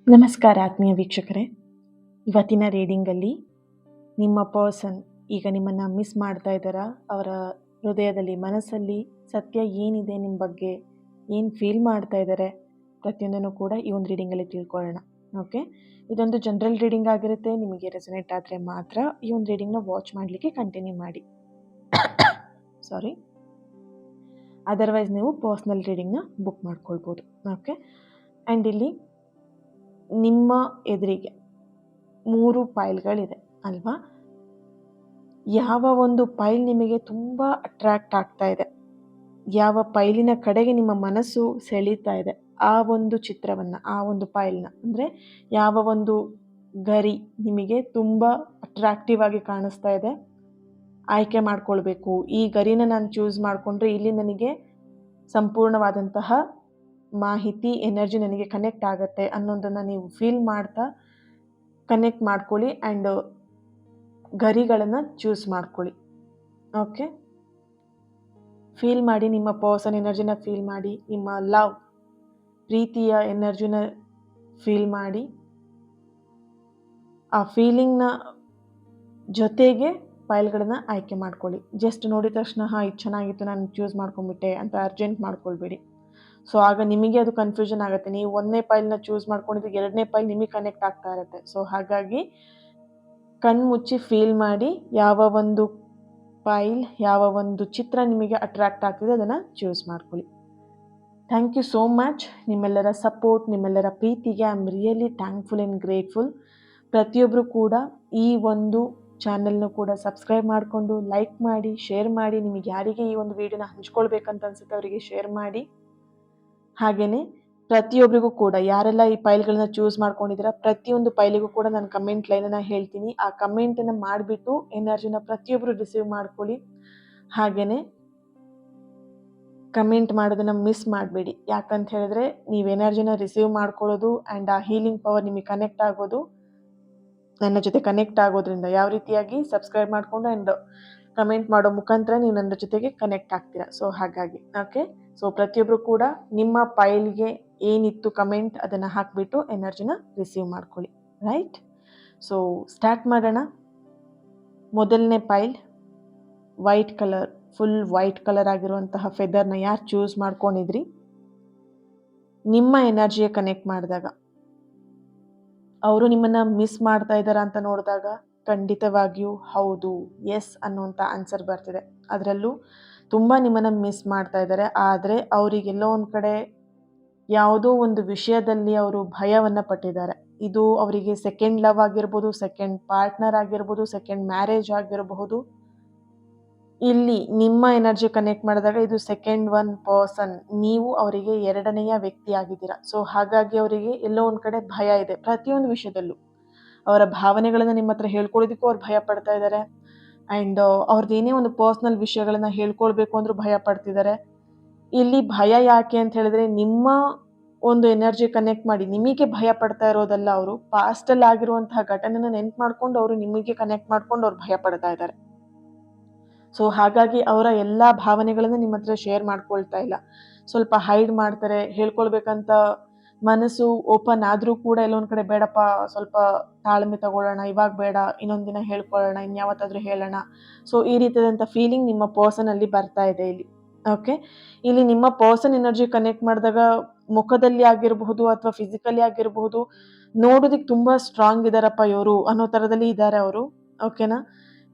ನಮಸ್ಕಾರ ಆತ್ಮೀಯ ವೀಕ್ಷಕರೇ. ಇವತ್ತಿನ ರೀಡಿಂಗಲ್ಲಿ ನಿಮ್ಮ ಪರ್ಸನ್ ಈಗ ನಿಮ್ಮನ್ನು ಮಿಸ್ ಮಾಡ್ತಾ ಇದ್ದಾರಾ, ಅವರ ಹೃದಯದಲ್ಲಿ ಮನಸ್ಸಲ್ಲಿ ಸತ್ಯ ಏನಿದೆ ನಿಮ್ಮ ಬಗ್ಗೆ, ಏನು ಫೀಲ್ ಮಾಡ್ತಾ ಇದ್ದಾರೆ, ಪ್ರತಿಯೊಂದನ್ನು ಕೂಡ ಈ ಒಂದು ರೀಡಿಂಗಲ್ಲಿ ತಿಳ್ಕೊಳ್ಳೋಣ. ಓಕೆ, ಇದೊಂದು ಜನರಲ್ ರೀಡಿಂಗ್ ಆಗಿರುತ್ತೆ. ನಿಮಗೆ ರೆಸನೇಟ್ ಆದರೆ ಮಾತ್ರ ಈ ಒಂದು ರೀಡಿಂಗ್ನ ವಾಚ್ ಮಾಡಲಿಕ್ಕೆ ಕಂಟಿನ್ಯೂ ಮಾಡಿ. ಸಾರಿ, ಅದರ್ವೈಸ್ ನೀವು ಪರ್ಸ್ನಲ್ ರೀಡಿಂಗ್ನ ಬುಕ್ ಮಾಡ್ಕೊಳ್ಬೋದು. ಓಕೆ, ಆ್ಯಂಡ್ ಇಲ್ಲಿ ನಿಮ್ಮ ಎದುರಿಗೆ 3 ಫೈಲ್ಗಳಿದೆ ಅಲ್ವಾ? ಯಾವ ಒಂದು ಫೈಲ್ ನಿಮಗೆ ತುಂಬ ಅಟ್ರಾಕ್ಟ್ ಆಗ್ತಾ ಇದೆ, ಯಾವ ಫೈಲಿನ ಕಡೆಗೆ ನಿಮ್ಮ ಮನಸ್ಸು ಸೆಳೀತಾ ಇದೆ, ಆ ಒಂದು ಚಿತ್ರವನ್ನು, ಆ ಒಂದು ಫೈಲ್ನ, ಅಂದರೆ ಯಾವ ಒಂದು ಗರಿ ನಿಮಗೆ ತುಂಬ ಅಟ್ರಾಕ್ಟಿವ್ ಆಗಿ ಕಾಣಿಸ್ತಾ ಇದೆ, ಆಯ್ಕೆ ಮಾಡ್ಕೊಳ್ಬೇಕು, ಈ ಗರಿನ ನಾನು ಚೂಸ್ ಮಾಡಿಕೊಂಡ್ರೆ ಇಲ್ಲಿ ನನಗೆ ಸಂಪೂರ್ಣವಾದಂತಹ ಮಾಹಿತಿ, ಎನರ್ಜಿ ನನಗೆ ಕನೆಕ್ಟ್ ಆಗುತ್ತೆ ಅನ್ನೋದನ್ನು ನೀವು ಫೀಲ್ ಮಾಡ್ತಾ ಕನೆಕ್ಟ್ ಮಾಡ್ಕೊಳ್ಳಿ ಆ್ಯಂಡ್ ಗರಿಗಳನ್ನು ಚೂಸ್ ಮಾಡ್ಕೊಳ್ಳಿ. ಓಕೆ, ಫೀಲ್ ಮಾಡಿ, ನಿಮ್ಮ ಪರ್ಸನ್ ಎನರ್ಜಿನ ಫೀಲ್ ಮಾಡಿ, ನಿಮ್ಮ ಲವ್, ಪ್ರೀತಿಯ ಎನರ್ಜಿನ ಫೀಲ್ ಮಾಡಿ, ಆ ಫೀಲಿಂಗ್ನ ಜೊತೆಗೆ ಫೈಲ್ಗಳನ್ನು ಆಯ್ಕೆ ಮಾಡ್ಕೊಳ್ಳಿ. ಜಸ್ಟ್ ನೋಡಿದ ತಕ್ಷಣ ಇದು ಚೆನ್ನಾಗಿತ್ತು, ನಾನು ಚೂಸ್ ಮಾಡ್ಕೊಂಡ್ಬಿಟ್ಟೆ ಅಂತ ಅರ್ಜೆಂಟ್ ಮಾಡ್ಕೊಳ್ಬೇಡಿ. ಸೊ ಆಗ ನಿಮಗೆ ಅದು ಕನ್ಫ್ಯೂಷನ್ ಆಗುತ್ತೆ. ನೀವು 1ನೇ ಫೈಲ್ನ ಚೂಸ್ ಮಾಡ್ಕೊಂಡಿದ್ದು 2ನೇ ಫೈಲ್ ನಿಮಗೆ ಕನೆಕ್ಟ್ ಆಗ್ತಾ ಇರುತ್ತೆ. ಸೊ ಹಾಗಾಗಿ ಕಣ್ಮುಚ್ಚಿ ಫೀಲ್ ಮಾಡಿ, ಯಾವ ಒಂದು ಫೈಲ್, ಯಾವ ಒಂದು ಚಿತ್ರ ನಿಮಗೆ ಅಟ್ರಾಕ್ಟ್ ಆಗ್ತಿದೆ ಅದನ್ನು ಚೂಸ್ ಮಾಡ್ಕೊಳ್ಳಿ. Thank you so much. ನಿಮ್ಮೆಲ್ಲರ ಸಪೋರ್ಟ್, ನಿಮ್ಮೆಲ್ಲರ ಪ್ರೀತಿಗೆ I am really thankful and grateful. ಪ್ರತಿಯೊಬ್ಬರು ಕೂಡ ಈ ಒಂದು ಚಾನಲ್ನು ಕೂಡ ಸಬ್ಸ್ಕ್ರೈಬ್ ಮಾಡಿಕೊಂಡು ಲೈಕ್ ಮಾಡಿ, ಶೇರ್ ಮಾಡಿ. ನಿಮಗೆ ಯಾರಿಗೆ ಈ ಒಂದು ವಿಡಿಯೋನ ಹಂಚ್ಕೊಳ್ಬೇಕಂತ ಅನ್ಸುತ್ತೆ ಅವರಿಗೆ ಶೇರ್ ಮಾಡಿ. ಹಾಗೆಯೇ ಪ್ರತಿಯೊಬ್ಬರಿಗೂ ಕೂಡ, ಯಾರೆಲ್ಲ ಈ ಫೈಲ್ಗಳನ್ನ ಚೂಸ್ ಮಾಡ್ಕೊಂಡಿದ್ದೀರಾ, ಪ್ರತಿಯೊಂದು ಫೈಲಿಗೂ ಕೂಡ ನಾನು ಕಮೆಂಟ್ ಲೈನನ್ನು ಹೇಳ್ತೀನಿ. ಆ ಕಮೆಂಟನ್ನು ಮಾಡಿಬಿಟ್ಟು ಎನರ್ಜಿನ ಪ್ರತಿಯೊಬ್ಬರು ರಿಸೀವ್ ಮಾಡ್ಕೊಳ್ಳಿ. ಹಾಗೆಯೇ ಕಮೆಂಟ್ ಮಾಡೋದನ್ನು ಮಿಸ್ ಮಾಡಬೇಡಿ. ಯಾಕಂತ ಹೇಳಿದ್ರೆ ನೀವು ಎನರ್ಜಿನ ರಿಸೀವ್ ಮಾಡ್ಕೊಳ್ಳೋದು ಆ್ಯಂಡ್ ಆ ಹೀಲಿಂಗ್ ಪವರ್ ನಿಮಗೆ ಕನೆಕ್ಟ್ ಆಗೋದು, ನನ್ನ ಜೊತೆ ಕನೆಕ್ಟ್ ಆಗೋದ್ರಿಂದ, ಯಾವ ರೀತಿಯಾಗಿ ಸಬ್ಸ್ಕ್ರೈಬ್ ಮಾಡಿಕೊಂಡು ಆ್ಯಂಡ್ ಕಮೆಂಟ್ ಮಾಡೋ ಮುಖಾಂತರ ನೀವು ನನ್ನ ಜೊತೆಗೆ ಕನೆಕ್ಟ್ ಆಗ್ತೀರಾ. ಸೊ ಹಾಗಾಗಿ ಓಕೆ, ಸೊ ಪ್ರತಿಯೊಬ್ಬರು ಕೂಡ ನಿಮ್ಮ ಫೈಲ್ಗೆ ಏನಿತ್ತು ಕಮೆಂಟ್ ಅದನ್ನು ಹಾಕಿಬಿಟ್ಟು ಎನರ್ಜಿನ ರಿಸೀವ್ ಮಾಡ್ಕೊಳ್ಳಿ. ರೈಟ್, ಸೊ ಸ್ಟಾರ್ಟ್ ಮಾಡೋಣ. ಮೊದಲನೇ file white colour, full white colour ಆಗಿರುವಂತಹ ಫೆದರ್ನ ಯಾರು ಚೂಸ್ ಮಾಡ್ಕೊಂಡಿದ್ರಿ, ನಿಮ್ಮ ಎನರ್ಜಿಗೆ ಕನೆಕ್ಟ್ ಮಾಡಿದಾಗ ಅವರು ನಿಮ್ಮನ್ನು ಮಿಸ್ ಮಾಡ್ತಾ ಇದ್ದಾರಾ ಅಂತ ನೋಡಿದಾಗ ಖಂಡಿತವಾಗಿಯೂ ಹೌದು, ಎಸ್ ಅನ್ನುವಂಥ ಆನ್ಸರ್ ಬರ್ತಿದೆ. ಅದರಲ್ಲೂ ತುಂಬ ನಿಮ್ಮನ್ನು ಮಿಸ್ ಮಾಡ್ತಾ ಇದ್ದಾರೆ. ಆದರೆ ಅವರಿಗೆಲ್ಲೋ ಒಂದು ಕಡೆ ಯಾವುದೋ ಒಂದು ವಿಷಯದಲ್ಲಿ ಅವರು ಭಯವನ್ನು ಪಟ್ಟಿದ್ದಾರೆ. ಇದು ಅವರಿಗೆ ಸೆಕೆಂಡ್ ಲವ್ ಆಗಿರ್ಬೋದು, ಸೆಕೆಂಡ್ ಪಾರ್ಟ್ನರ್ ಆಗಿರ್ಬೋದು, ಸೆಕೆಂಡ್ ಮ್ಯಾರೇಜ್ ಆಗಿರಬಹುದು. ಇಲ್ಲಿ ನಿಮ್ಮ ಎನರ್ಜಿ ಕನೆಕ್ಟ್ ಮಾಡಿದಾಗ ಇದು ಸೆಕೆಂಡ್ ಒನ್ ಪರ್ಸನ್, ನೀವು ಅವರಿಗೆ 2ನೆಯ ವ್ಯಕ್ತಿ ಆಗಿದ್ದೀರಾ. ಸೊ ಹಾಗಾಗಿ ಅವರಿಗೆ ಎಲ್ಲೋ ಒಂದು ಕಡೆ ಭಯ ಇದೆ. ಪ್ರತಿಯೊಂದು ವಿಷಯದಲ್ಲೂ ಅವರ ಭಾವನೆಗಳನ್ನು ನಿಮ್ಮ ಹತ್ರ ಹೇಳ್ಕೊಳ್ಳೋದಕ್ಕೂ ಅವ್ರು ಭಯ ಪಡ್ತಾ ಇದ್ದಾರೆ. ಆ್ಯಂಡ್ ಅವ್ರದ್ದು ಏನೇ ಒಂದು ಪರ್ಸ್ನಲ್ ವಿಷಯಗಳನ್ನು ಹೇಳ್ಕೊಳ್ಬೇಕು ಅಂದರೂ ಭಯ ಪಡ್ತಿದ್ದಾರೆ. ಇಲ್ಲಿ ಭಯ ಯಾಕೆ ಅಂತ ಹೇಳಿದ್ರೆ, ನಿಮ್ಮ ಒಂದು ಎನರ್ಜಿ ಕನೆಕ್ಟ್ ಮಾಡಿ ನಿಮಗೆ ಭಯ ಪಡ್ತಾ ಇರೋದಲ್ಲ, ಅವರು ಪಾಸ್ಟಲ್ಲಿ ಆಗಿರುವಂತಹ ಘಟನೆನ ನೆನ್ಪು ಮಾಡ್ಕೊಂಡು ಅವರು ನಿಮಗೆ ಕನೆಕ್ಟ್ ಮಾಡ್ಕೊಂಡು ಅವ್ರು ಭಯ ಪಡ್ತಾ ಇದ್ದಾರೆ. ಸೊ ಹಾಗಾಗಿ ಅವರ ಎಲ್ಲ ಭಾವನೆಗಳನ್ನು ನಿಮ್ಮ ಹತ್ರ ಶೇರ್ ಮಾಡ್ಕೊಳ್ತಾ ಇಲ್ಲ, ಸ್ವಲ್ಪ ಹೈಡ್ ಮಾಡ್ತಾರೆ. ಹೇಳ್ಕೊಳ್ಬೇಕಂತ ಮನಸ್ಸು ಓಪನ್ ಆದರೂ ಕೂಡ ಎಲ್ಲೊಂದು ಕಡೆ ಬೇಡಪ್ಪ, ಸ್ವಲ್ಪ ತಾಳ್ಮೆ ತಗೊಳ್ಳೋಣ, ಇವಾಗ ಬೇಡ, ಇನ್ನೊಂದು ದಿನ ಹೇಳ್ಕೊಳ್ಳೋಣ, ಇನ್ಯಾವತ್ತಾದರೂ ಹೇಳೋಣ. ಸೊ ಈ ರೀತಿಯಾದಂಥ ಫೀಲಿಂಗ್ ನಿಮ್ಮ ಪರ್ಸನಲ್ಲಿ ಬರ್ತಾ ಇದೆ ಇಲ್ಲಿ. ಓಕೆ, ಇಲ್ಲಿ ನಿಮ್ಮ ಪರ್ಸನ್ ಎನರ್ಜಿ ಕನೆಕ್ಟ್ ಮಾಡಿದಾಗ ಮುಖದಲ್ಲಿ ಆಗಿರಬಹುದು ಅಥವಾ ಫಿಸಿಕಲಿ ಆಗಿರಬಹುದು, ನೋಡೋದಕ್ಕೆ ತುಂಬ ಸ್ಟ್ರಾಂಗ್ ಇದ್ದಾರಪ್ಪ ಇವರು ಅನ್ನೋ ಥರದಲ್ಲಿ ಇದ್ದಾರೆ ಅವರು. ಓಕೆನಾ,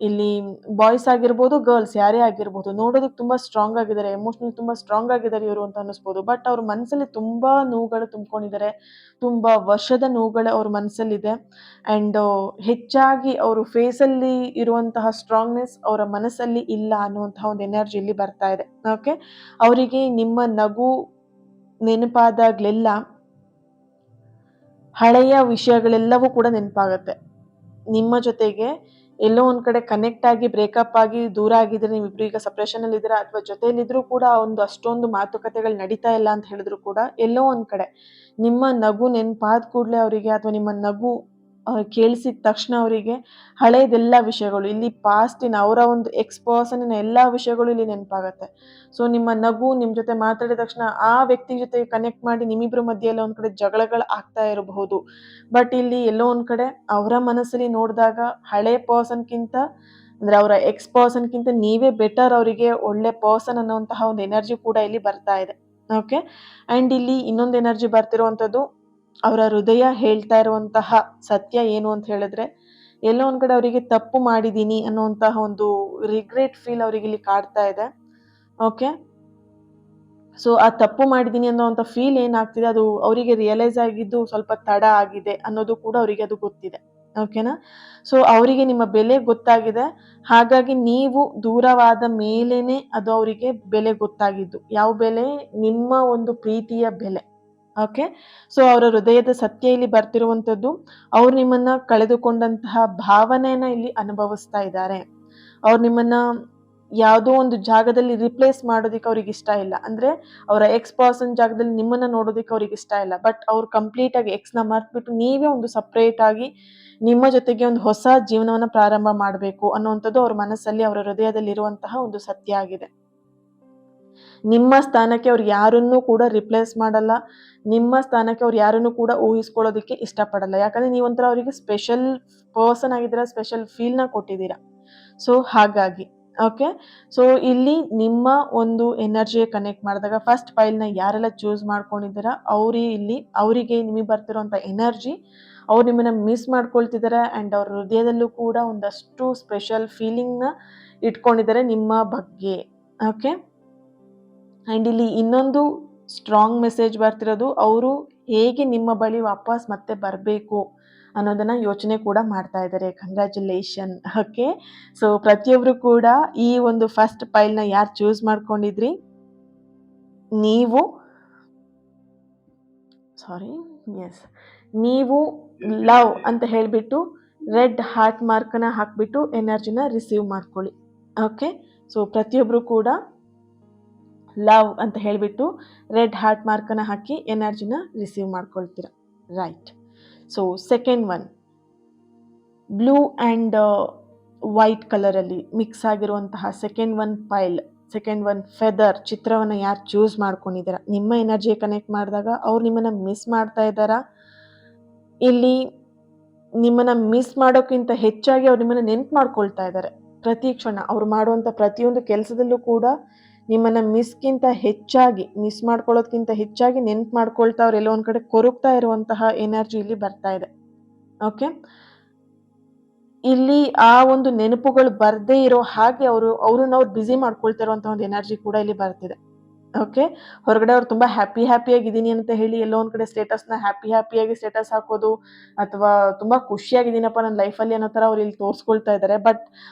ಇಲ್ಲಿ ಬಾಯ್ಸ್ ಆಗಿರ್ಬೋದು, ಗರ್ಲ್ಸ್ ಯಾರೇ ಆಗಿರ್ಬೋದು, ನೋಡೋದಕ್ಕೆ ತುಂಬ ಸ್ಟ್ರಾಂಗ್ ಆಗಿದ್ದಾರೆ, ಎಮೋಷ್ನಲಿ ತುಂಬ ಸ್ಟ್ರಾಂಗ್ ಆಗಿದ್ದಾರೆ ಇವರು ಅಂತ ಅನ್ನಿಸ್ಬೋದು. ಬಟ್ ಅವ್ರ ಮನಸ್ಸಲ್ಲಿ ತುಂಬ ನೋವುಗಳು ತುಂಬ್ಕೊಂಡಿದ್ದಾರೆ, ತುಂಬ ವರ್ಷದ ನೋವುಗಳು ಅವ್ರ ಮನಸ್ಸಲ್ಲಿದೆ. ಆ್ಯಂಡ್ ಹೆಚ್ಚಾಗಿ ಅವರು ಫೇಸಲ್ಲಿ ಇರುವಂತಹ ಸ್ಟ್ರಾಂಗ್ನೆಸ್ ಅವರ ಮನಸ್ಸಲ್ಲಿ ಇಲ್ಲ ಅನ್ನುವಂತಹ ಒಂದು ಎನರ್ಜಿ ಇಲ್ಲಿ ಬರ್ತಾ ಇದೆ. ಓಕೆ, ಅವರಿಗೆ ನಿಮ್ಮ ನಗು ನೆನಪಾದಾಗಲೆಲ್ಲ ಹಳೆಯ ವಿಷಯಗಳೆಲ್ಲವೂ ಕೂಡ ನೆನಪಾಗುತ್ತೆ. ನಿಮ್ಮ ಜೊತೆಗೆ ಎಲ್ಲೋ ಒಂದು ಕಡೆ ಕನೆಕ್ಟ್ ಆಗಿ ಬ್ರೇಕಪ್ ಆಗಿ ದೂರ ಆಗಿದ್ರೆ, ನೀವಿಬ್ರು ಈಗ ಸಪ್ರೇಷನಲ್ಲಿ ಇದ್ದೀರಾ ಅಥವಾ ಜೊತೆಯಲ್ಲಿದ್ದರೂ ಕೂಡ ಒಂದು ಅಷ್ಟೊಂದು ಮಾತುಕತೆಗಳು ನಡೀತಾ ಇಲ್ಲ ಅಂತ ಹೇಳಿದ್ರು ಕೂಡ ಎಲ್ಲೋ ಒಂದು ಕಡೆ ನಿಮ್ಮ ನಗು ನೆನಪಾದ ಕೂಡಲೇ ಅವರಿಗೆ, ಅಥವಾ ನಿಮ್ಮ ನಗು ಕೇಳಿಸಿದ ತಕ್ಷಣ ಅವರಿಗೆ ಹಳೇದೆಲ್ಲ ವಿಷಯಗಳು, ಇಲ್ಲಿ ಪಾಸ್ಟಿನ ಅವರ ಒಂದು ಎಕ್ಸ್ ಪರ್ಸನಿನ ಎಲ್ಲ ವಿಷಯಗಳು ಇಲ್ಲಿ ನೆನಪಾಗತ್ತೆ. ಸೊ ನಿಮ್ಮ ನಗು, ನಿಮ್ಮ ಜೊತೆ ಮಾತಾಡಿದ ತಕ್ಷಣ ಆ ವ್ಯಕ್ತಿ ಜೊತೆ ಕನೆಕ್ಟ್ ಮಾಡಿ ನಿಮ್ಮಿಬ್ರ ಮಧ್ಯೆ ಎಲ್ಲೋ ಒಂದ್ ಕಡೆ ಜಗಳಗಳು ಆಗ್ತಾ ಇರಬಹುದು. ಬಟ್ ಇಲ್ಲಿ ಎಲ್ಲೋ ಒಂದ್ ಕಡೆ ಅವರ ಮನಸ್ಸಲ್ಲಿ ನೋಡಿದಾಗ ಹಳೆ ಪರ್ಸನ್ಗಿಂತ, ಅಂದ್ರೆ ಅವರ ಎಕ್ಸ್ ಪರ್ಸನ್ಗಿಂತ ನೀವೇ ಬೆಟರ್, ಅವರಿಗೆ ಒಳ್ಳೆ ಪರ್ಸನ್ ಅನ್ನೋಂತಹ ಒಂದು ಎನರ್ಜಿ ಕೂಡ ಇಲ್ಲಿ ಬರ್ತಾ ಇದೆ. ಓಕೆ, ಅಂಡ್ ಇಲ್ಲಿ ಇನ್ನೊಂದು ಎನರ್ಜಿ ಬರ್ತಿರುವಂಥದ್ದು, ಅವರ ಹೃದಯ ಹೇಳ್ತಾ ಇರುವಂತಹ ಸತ್ಯ ಏನು ಅಂತ ಹೇಳಿದ್ರೆ, ಎಲ್ಲೋ ಒಂದ್ ಕಡೆ ಅವರಿಗೆ ತಪ್ಪು ಮಾಡಿದೀನಿ ಅನ್ನುವಂತಹ ಒಂದು ರಿಗ್ರೆಟ್ ಫೀಲ್ ಅವರಿಗೆ ಇಲ್ಲಿ ಕಾಡ್ತಾ ಇದೆ. ಓಕೆ, ಸೊ ಆ ತಪ್ಪು ಮಾಡಿದೀನಿ ಅನ್ನೋಂಥ ಫೀಲ್ ಏನಾಗ್ತಿದೆ, ಅದು ಅವರಿಗೆ ರಿಯಲೈಸ್ ಆಗಿದ್ದು ಸ್ವಲ್ಪ ತಡ ಆಗಿದೆ ಅನ್ನೋದು ಕೂಡ ಅವರಿಗೆ ಅದು ಗೊತ್ತಿದೆ. ಓಕೆನಾ, ಸೊ ಅವರಿಗೆ ನಿಮ್ಮ ಬೆಲೆ ಗೊತ್ತಾಗಿದೆ. ಹಾಗಾಗಿ ನೀವು ದೂರವಾದ ಮೇಲೇನೆ ಅದು ಅವರಿಗೆ ಬೆಲೆ ಗೊತ್ತಾಗಿದ್ದು. ಯಾವ ಬೆಲೆ? ನಿಮ್ಮ ಒಂದು ಪ್ರೀತಿಯ ಬೆಲೆ. ಓಕೆ, ಸೊ ಅವರ ಹೃದಯದ ಸತ್ಯ ಇಲ್ಲಿ ಬರ್ತಿರುವಂಥದ್ದು, ಅವ್ರು ನಿಮ್ಮನ್ನ ಕಳೆದುಕೊಂಡಂತಹ ಭಾವನೆಯನ್ನ ಇಲ್ಲಿ ಅನುಭವಿಸ್ತಾ ಇದ್ದಾರೆ. ಅವ್ರು ನಿಮ್ಮನ್ನ ಯಾವುದೋ ಒಂದು ಜಾಗದಲ್ಲಿ ರಿಪ್ಲೇಸ್ ಮಾಡೋದಿಕ್ಕೆ ಅವ್ರಿಗೆ ಇಷ್ಟ ಇಲ್ಲ. ಅಂದ್ರೆ ಅವರ ಎಕ್ಸ್ ಪರ್ಸನ್ ಜಾಗದಲ್ಲಿ ನಿಮ್ಮನ್ನ ನೋಡೋದಿಕ್ಕೆ ಅವ್ರಿಗೆ ಇಷ್ಟ ಇಲ್ಲ. ಬಟ್ ಅವ್ರು ಕಂಪ್ಲೀಟ್ ಆಗಿ ಎಕ್ಸ್ನ ಮರ್ತ್ಬಿಟ್ಟು ನೀವೇ ಒಂದು ಸಪ್ರೇಟ್ ಆಗಿ ನಿಮ್ಮ ಜೊತೆಗೆ ಒಂದು ಹೊಸ ಜೀವನವನ್ನ ಪ್ರಾರಂಭ ಮಾಡಬೇಕು ಅನ್ನುವಂಥದ್ದು ಅವ್ರ ಮನಸ್ಸಲ್ಲಿ, ಅವರ ಹೃದಯದಲ್ಲಿ ಇರುವಂತಹ ಒಂದು ಸತ್ಯ ಆಗಿದೆ. ನಿಮ್ಮ ಸ್ಥಾನಕ್ಕೆ ಅವ್ರು ಯಾರನ್ನೂ ಕೂಡ ರಿಪ್ಲೇಸ್ ಮಾಡಲ್ಲ. ನಿಮ್ಮ ಸ್ಥಾನಕ್ಕೆ ಅವ್ರು ಯಾರನ್ನೂ ಕೂಡ ಊಹಿಸ್ಕೊಳ್ಳೋದಕ್ಕೆ ಇಷ್ಟಪಡಲ್ಲ. ಯಾಕಂದ್ರೆ ನೀವೊಂಥರ ಅವರಿಗೆ ಸ್ಪೆಷಲ್ ಪರ್ಸನ್ ಆಗಿದ್ದೀರಾ, ಸ್ಪೆಷಲ್ ಫೀಲ್ನ ಕೊಟ್ಟಿದ್ದೀರಾ. ಸೊ ಹಾಗಾಗಿ ಓಕೆ, ಸೊ ಇಲ್ಲಿ ನಿಮ್ಮ ಒಂದು ಎನರ್ಜಿ ಕನೆಕ್ಟ್ ಮಾಡಿದಾಗ ಫಸ್ಟ್ ಫೈಲ್ನ ಯಾರೆಲ್ಲ ಚೂಸ್ ಮಾಡ್ಕೊಂಡಿದ್ದೀರಾ ಅವರಿಗೆ ನಿಮಗೆ ಬರ್ತಿರೋಂಥ ಎನರ್ಜಿ, ಅವ್ರು ನಿಮ್ಮನ್ನ ಮಿಸ್ ಮಾಡ್ಕೊಳ್ತಿದ್ದಾರೆ ಆ್ಯಂಡ್ ಅವ್ರ ಹೃದಯದಲ್ಲೂ ಕೂಡ ಒಂದಷ್ಟು ಸ್ಪೆಷಲ್ ಫೀಲಿಂಗ್ನ ಇಟ್ಕೊಂಡಿದ್ದಾರೆ ನಿಮ್ಮ ಬಗ್ಗೆ. ಓಕೆ, ಆ್ಯಂಡ್ ಇಲ್ಲಿ ಇನ್ನೊಂದು ಸ್ಟ್ರಾಂಗ್ ಮೆಸೇಜ್ ಬರ್ತಿರೋದು, ಅವರು ಹೇಗೆ ನಿಮ್ಮ ಬಳಿ ವಾಪಸ್ ಮತ್ತೆ ಬರಬೇಕು ಅನ್ನೋದನ್ನ ಯೋಚನೆ ಕೂಡ ಮಾಡ್ತಾ ಇದ್ದಾರೆ. ಕಂಗ್ರ್ಯಾಚುಲೇಷನ್. ಓಕೆ, ಸೊ ಪ್ರತಿಯೊಬ್ಬರು ಕೂಡ ಈ ಒಂದು ಫಸ್ಟ್ ಫೈಲ್ನ ಯಾರು ಚೂಸ್ ಮಾಡ್ಕೊಂಡಿದ್ರಿ, ನೀವು ಲವ್ ಅಂತ ಹೇಳಿಬಿಟ್ಟು ರೆಡ್ ಹಾರ್ಟ್ ಮಾರ್ಕನ್ನ ಹಾಕ್ಬಿಟ್ಟು ಎನರ್ಜಿನ ರಿಸೀವ್ ಮಾಡ್ಕೊಳ್ಳಿ. ಓಕೆ, ಸೊ ಪ್ರತಿಯೊಬ್ಬರು ಕೂಡ ಲವ್ ಅಂತ ಹೇಳಿಬಿಟ್ಟು ರೆಡ್ ಹಾರ್ಟ್ ಮಾರ್ಕನ್ನ ಹಾಕಿ ಎನರ್ಜಿನ ರಿಸೀವ್ ಮಾಡ್ಕೊಳ್ತೀರ. Right, so second one blue and white ಕಲರಲ್ಲಿ ಮಿಕ್ಸ್ ಆಗಿರುವಂತಹ ಸೆಕೆಂಡ್ ಒನ್ ಫೆದರ್ ಚಿತ್ರವನ್ನು ಯಾರು ಚೂಸ್ ಮಾಡ್ಕೊಂಡಿದ್ದೀರಾ, ನಿಮ್ಮ ಎನರ್ಜಿ ಕನೆಕ್ಟ್ ಮಾಡಿದಾಗ ಅವ್ರು ನಿಮ್ಮನ್ನ ಮಿಸ್ ಮಾಡ್ತಾ ಇದ್ದಾರಾ? ಇಲ್ಲಿ ನಿಮ್ಮನ್ನ ಮಿಸ್ ಮಾಡೋಕ್ಕಿಂತ ಹೆಚ್ಚಾಗಿ ಅವ್ರು ನಿಮ್ಮನ್ನ ನೆನ್ಪು ಮಾಡ್ಕೊಳ್ತಾ ಇದ್ದಾರೆ. ಪ್ರತಿ ಕ್ಷಣ ಅವ್ರು ಮಾಡುವಂಥ ಪ್ರತಿಯೊಂದು ಕೆಲಸದಲ್ಲೂ ಕೂಡ ನಿಮ್ಮನ್ನ ಮಿಸ್ ಮಾಡ್ಕೊಳ್ಳೋದ್ಕಿಂತ ಹೆಚ್ಚಾಗಿ ನೆನ್ಪು ಮಾಡ್ಕೊಳ್ತಾ ಅವ್ರು ಎಲ್ಲೋ ಒಂದ್ ಕಡೆ ಕೊರಗ್ತಾ ಇರುವಂತಹ ಎನರ್ಜಿ ಇಲ್ಲಿ ಬರ್ತಾ ಇದೆ. ಓಕೆ, ಇಲ್ಲಿ ಆ ಒಂದು ನೆನಪುಗಳು ಬರ್ದೇ ಇರೋ ಹಾಗೆ ಅವ್ರನ್ನ ಬ್ಯುಸಿ ಮಾಡ್ಕೊಳ್ತಾ ಇರುವಂತಹ ಒಂದು ಎನರ್ಜಿ ಕೂಡ ಇಲ್ಲಿ ಬರ್ತಿದೆ. ಓಕೆ, ಹೊರಗಡೆ ಅವ್ರು ತುಂಬಾ ಹ್ಯಾಪಿಯಾಗಿದ್ದೀನಿ ಅಂತ ಹೇಳಿ ಎಲ್ಲೋ ಒಂದ್ ಕಡೆ ಸ್ಟೇಟಸ್ನ ಹ್ಯಾಪಿಯಾಗಿ ಸ್ಟೇಟಸ್ ಹಾಕೋದು, ಅಥವಾ ತುಂಬಾ ಖುಷಿಯಾಗಿದ್ದೀನಪ್ಪ ನನ್ನ ಲೈಫಲ್ಲಿ ಅನ್ನೋ ಥರ ಅವ್ರು ಇಲ್ಲಿ ತೋರಿಸ್ಕೊಳ್ತಾ ಇದ್ದಾರೆ. ಬಟ್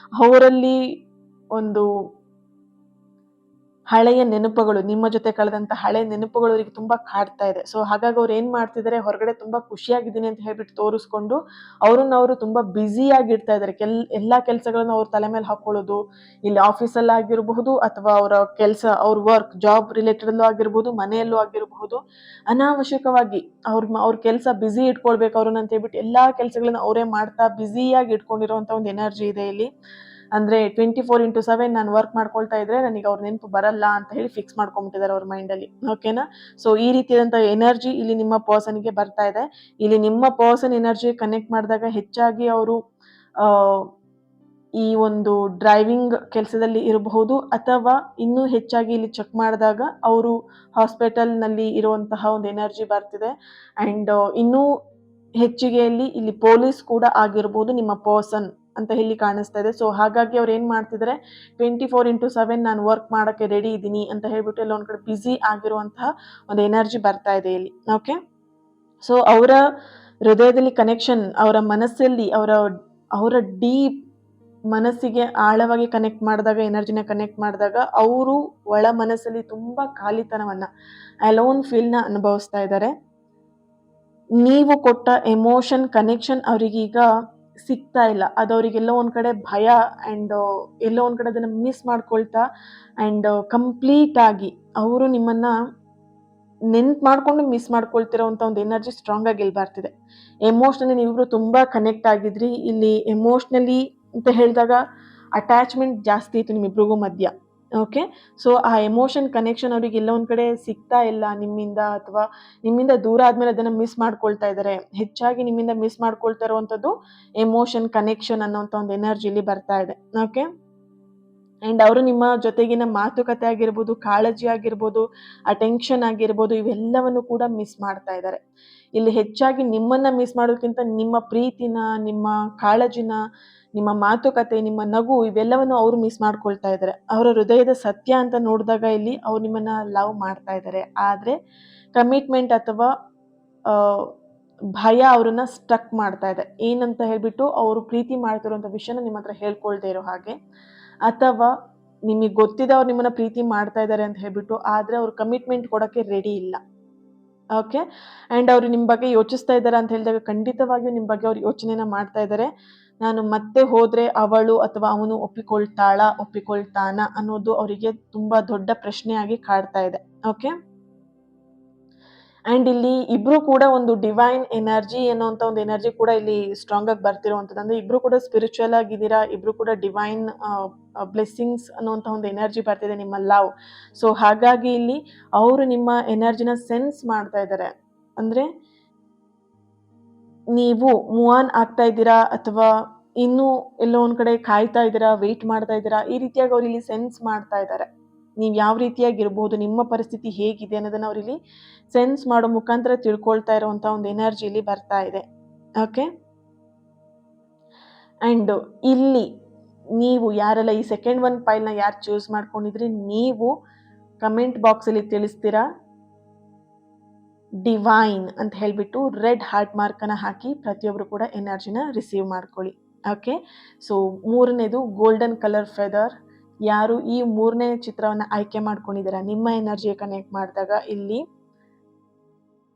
ಅವರಲ್ಲಿ ಒಂದು ಹಳೆಯ ನೆನಪುಗಳು, ನಿಮ್ಮ ಜೊತೆ ಕಳೆದಂತ ಹಳೆ ನೆನಪುಗಳು ಅವರಿಗೆ ತುಂಬಾ ಕಾಡ್ತಾ ಇದೆ. ಸೊ ಹಾಗಾಗಿ ಅವ್ರು ಏನ್ ಮಾಡ್ತಿದ್ದಾರೆ, ಹೊರಗಡೆ ತುಂಬಾ ಖುಷಿಯಾಗಿದ್ದೀನಿ ಅಂತ ಹೇಳ್ಬಿಟ್ಟು ತೋರಿಸ್ಕೊಂಡು ಅವ್ರು ತುಂಬಾ ಬ್ಯುಸಿಯಾಗಿ ಇಡ್ತಾ ಇದ್ದಾರೆ. ಎಲ್ಲಾ ಕೆಲಸಗಳನ್ನು ಅವ್ರ ತಲೆ ಮೇಲೆ ಹಾಕೊಳ್ಳೋದು, ಇಲ್ಲಿ ಆಫೀಸಲ್ಲಿ ಆಗಿರಬಹುದು ಅಥವಾ ಅವ್ರ ವರ್ಕ್ ಜಾಬ್ ರಿಲೇಟೆಡ್ ಅಲ್ಲೂ ಆಗಿರ್ಬೋದು, ಮನೆಯಲ್ಲೂ ಆಗಿರಬಹುದು, ಅನಾವಶ್ಯಕವಾಗಿ ಅವ್ರ ಕೆಲಸ ಬ್ಯುಸಿ ಇಟ್ಕೊಳ್ಬೇಕು ಅವ್ರನ್ನ ಅಂತ ಹೇಳ್ಬಿಟ್ಟು ಎಲ್ಲಾ ಕೆಲಸಗಳನ್ನ ಅವರೇ ಮಾಡ್ತಾ ಬ್ಯುಸಿಯಾಗಿ ಇಟ್ಕೊಂಡಿರುವಂತ ಒಂದು ಎನರ್ಜಿ ಇದೆ ಇಲ್ಲಿ. ಅಂದ್ರೆ 24/7 ನಾನು ವರ್ಕ್ ಮಾಡ್ಕೊಳ್ತಾ ಇದ್ರೆ ನನಗೆ ಅವ್ರ ನೆನಪು ಬರಲ್ಲ ಅಂತ ಹೇಳಿ ಫಿಕ್ಸ್ ಮಾಡ್ಕೊಂಡ್ಬಿಟ್ಟಿದ್ದಾರೆ ಅವ್ರ ಮೈಂಡಲ್ಲಿ. ಓಕೆನಾ, ಸೊ ಈ ರೀತಿಯಾದಂಥ ಎನರ್ಜಿ ಇಲ್ಲಿ ನಿಮ್ಮ ಪರ್ಸನ್ಗೆ ಬರ್ತಾ ಇದೆ. ಇಲ್ಲಿ ನಿಮ್ಮ ಪರ್ಸನ್ ಎನರ್ಜಿ ಕನೆಕ್ಟ್ ಮಾಡಿದಾಗ ಹೆಚ್ಚಾಗಿ ಅವರು ಈ ಒಂದು ಡ್ರೈವಿಂಗ್ ಕೆಲಸದಲ್ಲಿ ಇರಬಹುದು, ಅಥವಾ ಇನ್ನೂ ಹೆಚ್ಚಾಗಿ ಇಲ್ಲಿ ಚೆಕ್ ಮಾಡಿದಾಗ ಅವರು ಹಾಸ್ಪಿಟಲ್ನಲ್ಲಿ ಇರುವಂತಹ ಒಂದು ಎನರ್ಜಿ ಬರ್ತಿದೆ. ಆ್ಯಂಡ್ ಇನ್ನೂ ಹೆಚ್ಚಿಗೆಯಲ್ಲಿ ಇಲ್ಲಿ ಪೊಲೀಸ್ ಕೂಡ ಆಗಿರ್ಬೋದು ನಿಮ್ಮ ಪರ್ಸನ್ ಅಂತ ಹೇಳಿ ಕಾಣಿಸ್ತಾ ಇದೆ. ಸೊ ಹಾಗಾಗಿ ಅವ್ರು ಏನ್ ಮಾಡ್ತಿದ್ದಾರೆ, 24/7 ನಾನು ವರ್ಕ್ ಮಾಡೋಕ್ಕೆ ರೆಡಿ ಇದ್ದೀನಿ ಅಂತ ಹೇಳ್ಬಿಟ್ಟು ಎಲ್ಲ ಒಂದ್ ಕಡೆ ಬ್ಯುಸಿ ಆಗಿರುವಂತಹ ಒಂದು ಎನರ್ಜಿ ಬರ್ತಾ ಇದೆ ಇಲ್ಲಿ. ಓಕೆ, ಸೊ ಅವರ ಹೃದಯದಲ್ಲಿ ಕನೆಕ್ಷನ್, ಅವರ ಮನಸ್ಸಲ್ಲಿ ಅವರ ಡೀಪ್ ಮನಸ್ಸಿಗೆ ಆಳವಾಗಿ ಕನೆಕ್ಟ್ ಮಾಡಿದಾಗ, ಎನರ್ಜಿನ ಕನೆಕ್ಟ್ ಮಾಡಿದಾಗ ಅವರು ಒಳ ಮನಸ್ಸಲ್ಲಿ ತುಂಬಾ ಖಾಲಿತನವನ್ನ, ಅಲೋನ್ ಫೀಲ್ನ ಅನುಭವಿಸ್ತಾ ಇದ್ದಾರೆ. ನೀವು ಕೊಟ್ಟ ಎಮೋಷನ್ ಕನೆಕ್ಷನ್ ಅವ್ರಿಗೀಗ ಸಿಗ್ತಾ ಇಲ್ಲ. ಅದು ಅವ್ರಿಗೆಲ್ಲೋ ಒಂದ್ ಕಡೆ ಭಯ ಆ್ಯಂಡ್ ಎಲ್ಲೋ ಒಂದ್ ಕಡೆ ಅದನ್ನ ಮಿಸ್ ಮಾಡ್ಕೊಳ್ತಾ ಆ್ಯಂಡ್ ಕಂಪ್ಲೀಟ್ ಆಗಿ ಅವರು ನಿಮ್ಮನ್ನ ನೆನ್ಪು ಮಾಡ್ಕೊಂಡು ಮಿಸ್ ಮಾಡ್ಕೊಳ್ತಿರೋಂಥ ಒಂದು ಎನರ್ಜಿ ಸ್ಟ್ರಾಂಗ್ ಆಗಿ ಇಲ್ಲಿ ಬರ್ತಿದೆ. ಎಮೋಷನಲಿ ನೀವಿಬ್ರು ತುಂಬಾ ಕನೆಕ್ಟ್ ಆಗಿದ್ರಿ. ಇಲ್ಲಿ ಎಮೋಷನಲಿ ಅಂತ ಹೇಳಿದಾಗ ಅಟ್ಯಾಚ್ಮೆಂಟ್ ಜಾಸ್ತಿ ಇತ್ತು ನಿಮ್ಮಿಬ್ರಿಗೂ ಮಧ್ಯ. ಓಕೆ. ಸೊ ಆ ಎಮೋಷನ್ ಕನೆಕ್ಷನ್ ಅವ್ರಿಗೆ ಎಲ್ಲೋ ಒಂದ್ ಕಡೆ ಸಿಗ್ತಾ ಇಲ್ಲ ನಿಮ್ಮಿಂದ, ಅಥವಾ ನಿಮ್ಮಿಂದ ದೂರ ಆದ್ಮೇಲೆ ಅದನ್ನ ಮಿಸ್ ಮಾಡ್ಕೊಳ್ತಾ ಇದ್ದಾರೆ. ಹೆಚ್ಚಾಗಿ ನಿಮ್ಮಿಂದ ಮಿಸ್ ಮಾಡ್ಕೊಳ್ತಾ ಇರುವಂತದ್ದು ಎಮೋಷನ್ ಕನೆಕ್ಷನ್ ಅನ್ನೋಂಥ ಒಂದು ಎನರ್ಜಿ ಇಲ್ಲಿ ಬರ್ತಾ ಇದೆ. ಓಕೆ. ಅಂಡ್ ಅವರು ನಿಮ್ಮ ಜೊತೆಗಿನ ಮಾತುಕತೆ ಆಗಿರ್ಬೋದು, ಕಾಳಜಿ ಆಗಿರ್ಬೋದು, ಅಟೆನ್ಷನ್ ಆಗಿರ್ಬೋದು, ಇವೆಲ್ಲವನ್ನು ಕೂಡ ಮಿಸ್ ಮಾಡ್ತಾ ಇದ್ದಾರೆ. ಇಲ್ಲಿ ಹೆಚ್ಚಾಗಿ ನಿಮ್ಮನ್ನ ಮಿಸ್ ಮಾಡೋದಕ್ಕಿಂತ ನಿಮ್ಮ ಪ್ರೀತಿನ, ನಿಮ್ಮ ಕಾಳಜಿನ, ನಿಮ್ಮ ಮಾತುಕತೆ, ನಿಮ್ಮ ನಗು, ಇವೆಲ್ಲವನ್ನು ಅವರು ಮಿಸ್ ಮಾಡ್ಕೊಳ್ತಾ ಇದ್ದಾರೆ. ಅವರ ಹೃದಯದ ಸತ್ಯ ಅಂತ ನೋಡಿದಾಗ ಇಲ್ಲಿ ಅವ್ರು ನಿಮ್ಮನ್ನ ಲವ್ ಮಾಡ್ತಾ ಇದ್ದಾರೆ. ಆದ್ರೆ ಕಮಿಟ್ಮೆಂಟ್ ಅಥವಾ ಭಯ ಅವ್ರನ್ನ ಸ್ಟಕ್ ಮಾಡ್ತಾ ಇದೆ. ಏನಂತ ಹೇಳ್ಬಿಟ್ಟು ಅವರು ಪ್ರೀತಿ ಮಾಡ್ತಿರುವಂತ ವಿಷಯನ ನಿಮ್ಮ ಹತ್ರ ಹೇಳ್ಕೊಳ್ದೇ ಇರೋ ಹಾಗೆ, ಅಥವಾ ನಿಮಗೆ ಗೊತ್ತಿದೆ ಅವ್ರು ನಿಮ್ಮನ್ನ ಪ್ರೀತಿ ಮಾಡ್ತಾ ಇದ್ದಾರೆ ಅಂತ ಹೇಳ್ಬಿಟ್ಟು, ಆದ್ರೆ ಅವ್ರು ಕಮಿಟ್ಮೆಂಟ್ ಕೊಡಕ್ಕೆ ರೆಡಿ ಇಲ್ಲ. ಓಕೆ. ಅಂಡ್ ಅವ್ರು ನಿಮ್ ಬಗ್ಗೆ ಯೋಚಿಸ್ತಾ ಇದ್ದಾರೆ ಅಂತ ಹೇಳಿದಾಗ ಖಂಡಿತವಾಗಿಯೂ ನಿಮ್ ಬಗ್ಗೆ ಅವ್ರು ಯೋಚನೆನ ಮಾಡ್ತಾ ಇದ್ದಾರೆ. ನಾನು ಮತ್ತೆ ಹೋದ್ರೆ ಅವಳು ಅಥವಾ ಅವನು ಒಪ್ಪಿಕೊಳ್ತಾನ ಅನ್ನೋದು ಅವರಿಗೆ ತುಂಬಾ ದೊಡ್ಡ ಪ್ರಶ್ನೆಯಾಗಿ ಕಾಡ್ತಾ ಇದೆ. ಓಕೆ. ಅಂಡ್ ಇಲ್ಲಿ ಇಬ್ರು ಕೂಡ ಒಂದು ಡಿವೈನ್ ಎನರ್ಜಿ ಅನ್ನೋಂಥ ಒಂದು ಎನರ್ಜಿ ಕೂಡ ಇಲ್ಲಿ ಸ್ಟ್ರಾಂಗ್ ಆಗಿ ಬರ್ತಿರುವಂಥದ್ದು. ಅಂದ್ರೆ ಇಬ್ರು ಕೂಡ ಸ್ಪಿರಿಚುವಲ್ ಆಗಿದ್ದೀರಾ, ಇಬ್ರು ಕೂಡ ಡಿವೈನ್ ಬ್ಲೆಸ್ಸಿಂಗ್ಸ್ ಅನ್ನೋಂಥ ಒಂದು ಎನರ್ಜಿ ಬರ್ತಿದೆ ನಿಮ್ಮ ಲವ್. ಸೊ ಹಾಗಾಗಿ ಇಲ್ಲಿ ಅವರು ನಿಮ್ಮ ಎನರ್ಜಿನ ಸೆನ್ಸ್ ಮಾಡ್ತಾ ಇದ್ದಾರೆ. ಅಂದ್ರೆ ನೀವು ಮೂವ್ ಆನ್ ಆಗ್ತಾ ಇದ್ದೀರಾ, ಅಥವಾ ಇನ್ನೂ ಎಲ್ಲೋ ಒಂದ್ ಕಡೆ ಕಾಯ್ತಾ ಇದ್ದೀರಾ, ವೆಯ್ಟ್ ಮಾಡ್ತಾ ಇದ್ದೀರಾ, ಈ ರೀತಿಯಾಗಿ ಅವ್ರು ಇಲ್ಲಿ ಸೆನ್ಸ್ ಮಾಡ್ತಾ ಇದ್ದಾರೆ. ನೀವು ಯಾವ ರೀತಿಯಾಗಿರ್ಬೋದು, ನಿಮ್ಮ ಪರಿಸ್ಥಿತಿ ಹೇಗಿದೆ ಅನ್ನೋದನ್ನ ಅವ್ರು ಇಲ್ಲಿ ಸೆನ್ಸ್ ಮಾಡೋ ಮುಖಾಂತರ ತಿಳ್ಕೊಳ್ತಾ ಇರುವಂತ ಒಂದು ಎನರ್ಜಿ ಇಲ್ಲಿ ಬರ್ತಾ ಇದೆ. ಓಕೆ. ಅಂಡ್ ಇಲ್ಲಿ ನೀವು ಯಾರೆಲ್ಲ ಈ ಸೆಕೆಂಡ್ ಒನ್ ಫೈಲ್ನ ಯಾರು ಚೂಸ್ ಮಾಡ್ಕೊಂಡಿದ್ರಿ, ನೀವು ಕಮೆಂಟ್ ಬಾಕ್ಸ್ ಅಲ್ಲಿ ತಿಳಿಸ್ತೀರಾ ಡಿವೈನ್ ಅಂತ ಹೇಳ್ಬಿಟ್ಟು ರೆಡ್ ಹಾರ್ಟ್ ಮಾರ್ಕ್ ಅನ್ನ ಹಾಕಿ ಪ್ರತಿಯೊಬ್ರು ಕೂಡ ಎನರ್ಜಿನ ರಿಸೀವ್ ಮಾಡ್ಕೊಳ್ಳಿ. ಓಕೆ. ಸೊ ಮೂರನೇದು ಗೋಲ್ಡನ್ ಕಲರ್ ಫೆದರ್. ಯಾರು ಈ ಮೂರನೇ ಚಿತ್ರವನ್ನ ಆಯ್ಕೆ ಮಾಡ್ಕೊಂಡಿದ್ದೀರಾ, ನಿಮ್ಮ ಎನರ್ಜಿ ಕನೆಕ್ಟ್ ಮಾಡಿದಾಗ ಇಲ್ಲಿ